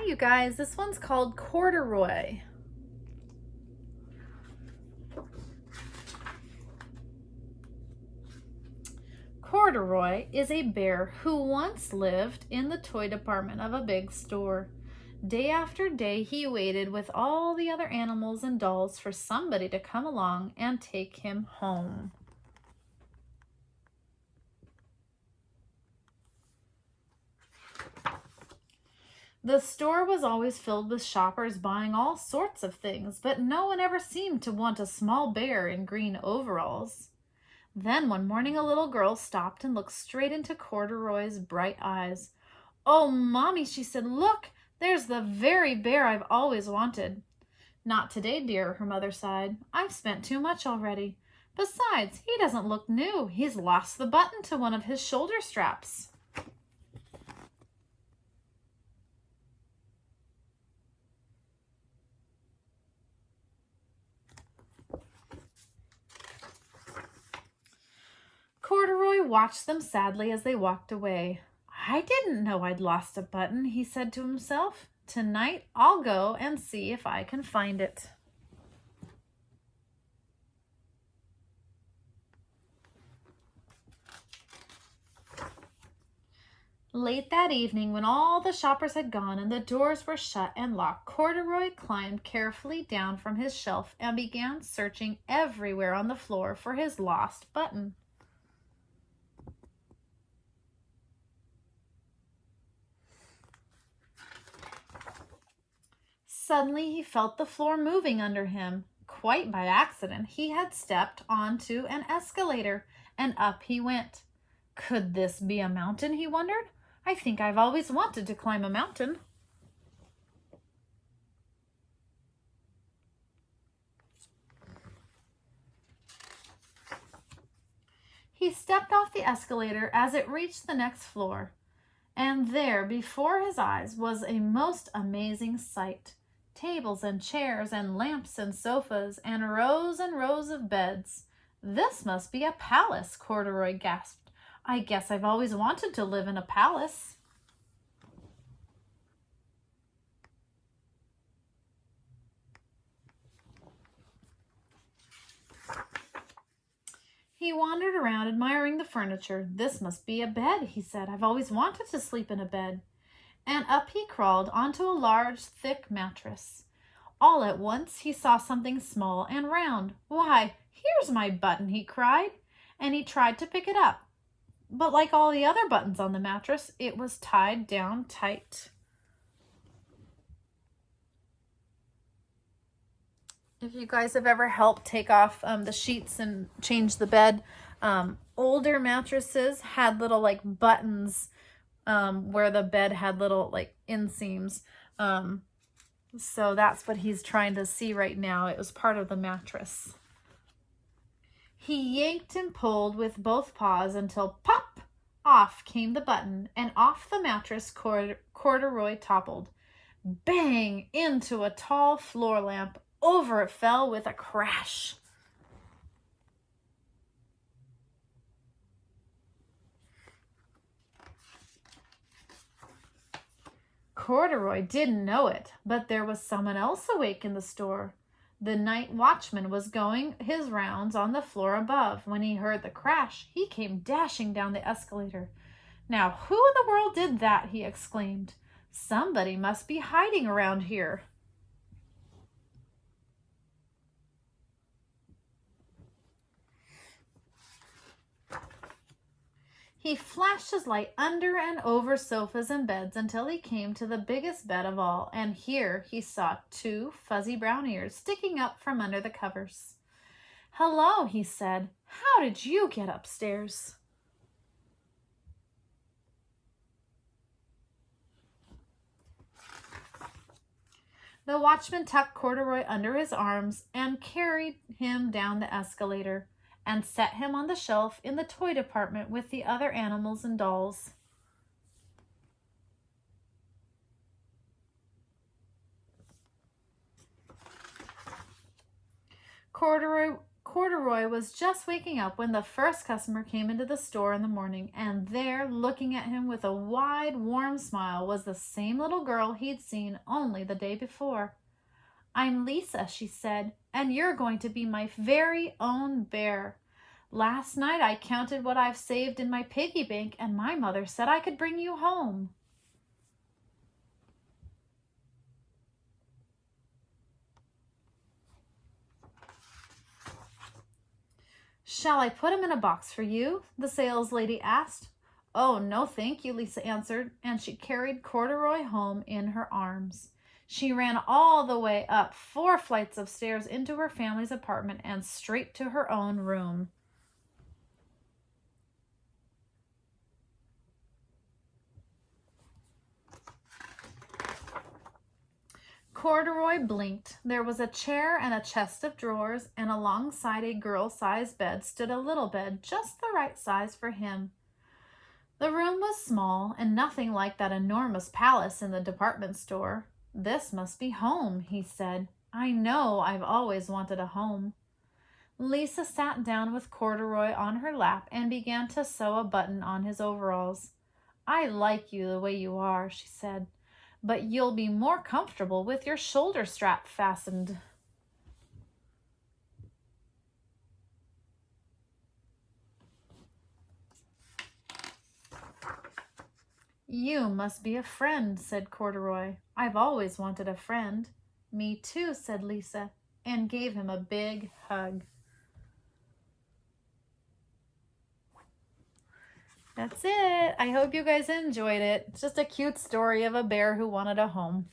you guys. This one's called Corduroy. Corduroy is a bear who once lived in the toy department of a big store. Day after day, he waited with all the other animals and dolls for somebody to come along and take him home. The store was always filled with shoppers buying all sorts of things, but no one ever seemed to want a small bear in green overalls. Then one morning a little girl stopped and looked straight into Corduroy's bright eyes. "Oh, Mommy," she said, "look, there's the very bear I've always wanted." "Not today, dear," her mother sighed. "I've spent too much already. Besides, he doesn't look new. He's lost the button to one of his shoulder straps." Corduroy watched them sadly as they walked away. "I didn't know I'd lost a button," he said to himself. "Tonight I'll go and see if I can find it." Late that evening, when all the shoppers had gone and the doors were shut and locked, Corduroy climbed carefully down from his shelf and began searching everywhere on the floor for his lost button. Suddenly he felt the floor moving under him. Quite by accident, he had stepped onto an escalator, and up he went. Could this be a mountain, he wondered? I think I've always wanted to climb a mountain. He stepped off the escalator as it reached the next floor, and there before his eyes was a most amazing sight. Tables and chairs and lamps and sofas and rows of beds. "This must be a palace," Corduroy gasped. "I guess I've always wanted to live in a palace." He wandered around admiring the furniture. "This must be a bed," he said. "I've always wanted to sleep in a bed." And up he crawled onto a large, thick mattress. All at once he saw something small and round. "Why, here's my button," he cried, and he tried to pick it up. But like all the other buttons on the mattress, it was tied down tight. If you guys have ever helped take off the sheets and change the bed, older mattresses had little like buttons where the bed had little like inseams. So that's what he's trying to see right now. It was part of the mattress. He yanked and pulled with both paws until pop! Off came the button, and off the mattress Corduroy toppled. Bang! Into a tall floor lamp. Over it fell with a crash. Corduroy didn't know it, but there was someone else awake in the store. The night watchman was going his rounds on the floor above. When he heard the crash, he came dashing down the escalator. "Now, who in the world did that?" he exclaimed. "Somebody must be hiding around here." He flashed his light under and over sofas and beds until he came to the biggest bed of all, and here he saw two fuzzy brown ears sticking up from under the covers. "Hello," he said. "How did you get upstairs?" The watchman tucked Corduroy under his arms and carried him down the escalator and set him on the shelf in the toy department with the other animals and dolls. Corduroy Corduroy was just waking up when the first customer came into the store in the morning, and there, looking at him with a wide, warm smile, was the same little girl he'd seen only the day before. "I'm Lisa," she said, "and you're going to be my very own bear. Last night I counted what I've saved in my piggy bank, and my mother said I could bring you home." "Shall I put him in a box for you?" the sales lady asked. "Oh, no, thank you," Lisa answered, and she carried Corduroy home in her arms. She ran all the way up 4 flights of stairs into her family's apartment and straight to her own room. Corduroy blinked. There was a chair and a chest of drawers, and alongside a girl-sized bed stood a little bed just the right size for him. The room was small and nothing like that enormous palace in the department store. "This must be home," he said. "I know I've always wanted a home." Lisa sat down with Corduroy on her lap and began to sew a button on his overalls. "I like you the way you are," she said, "but you'll be more comfortable with your shoulder strap fastened." "You must be a friend," said Corduroy. "I've always wanted a friend." "Me too," said Lisa, and gave him a big hug. That's it. I hope you guys enjoyed it. It's just a cute story of a bear who wanted a home.